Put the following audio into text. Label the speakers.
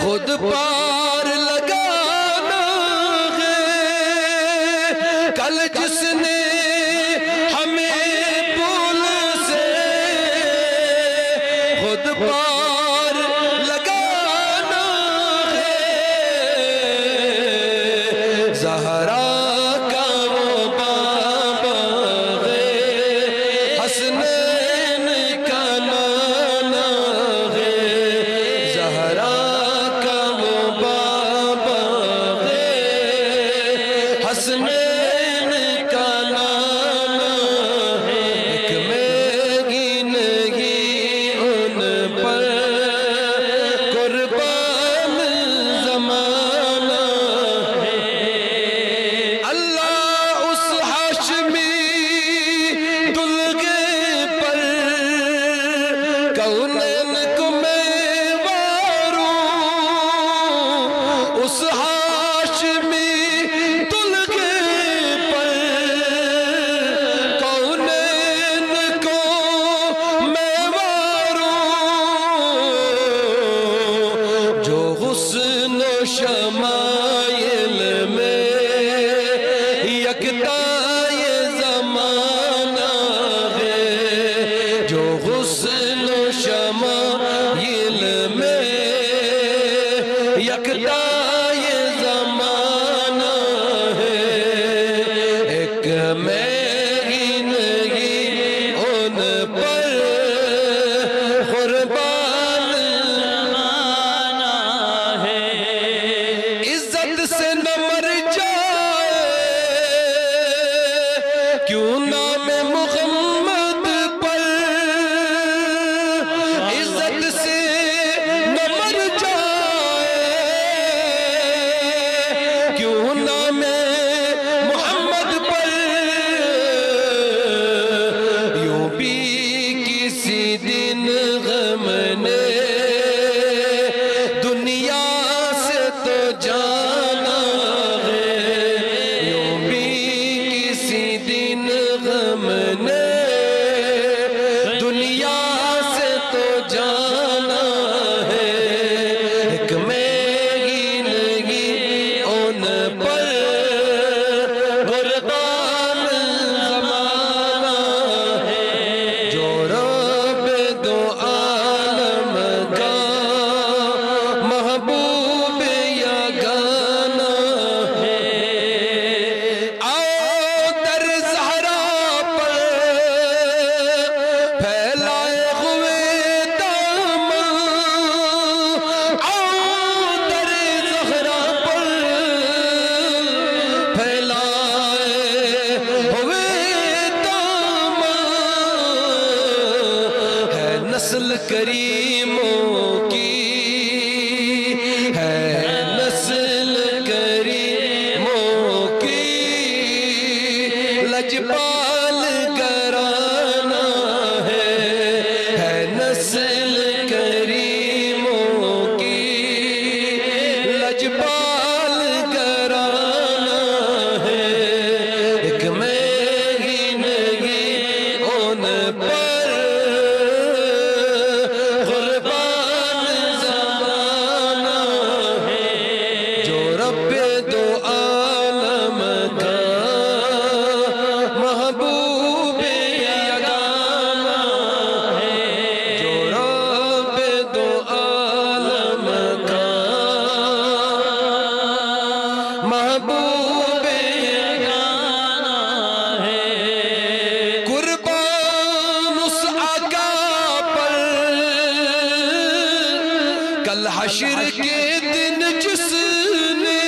Speaker 1: خود پار لگانا ہے کل جس نے ہمیں بھول سے خود پار لگانا ہے زہرا کا وہ بابا ہے حسنین کا نانا ہے زہرا کا وہ بابا ہے حسنین کا نانا ہے ایک میگی نہیں ان پر قربان زمانہ ہے اللہ اس ہاشمی دلگے پر کونین کو میں واروں اس ہاشمی دلگے پر کونین کو میں واروں جو حسن و شمائل میں یکتا یہ زمانہ ہے جو حسن و شمائل میں یکتا یہ زمانہ ہے ایک میری نہیں ان پر قربان زمانہ ہے عزت سے نہ مر جائے کیوں نام محمد پر عزت سے نہ مر جائے کیوں نام محمد پر یوں بھی کسی دن غم نے دنیا سے تو جانا ہے یوں بھی کسی دن غم نے دنیا سے تو جانا ہے ایک میری نہیں ان پر قربان زمانہ ہے جو رب دو عالم کا محبوب یا گانا ہے آؤ در زہرا پر پھیلائے ہوئے دامن آؤ در زہرا پر پھیلائے ہوئے دامن ہے نسل کریموں کی ہے نسل کریموں کی لجپال گرانا ہے نسل کریموں کی لجپال گرانا ہے ایک میری نہیں ان پر قربان زمانہ ہے جو رب دو عالم کا محبوب یگانہ ہے جو رب دو عالم کا محبوب یگانہ ہے قربان اس آقا پر کل حشر کے دن جس نے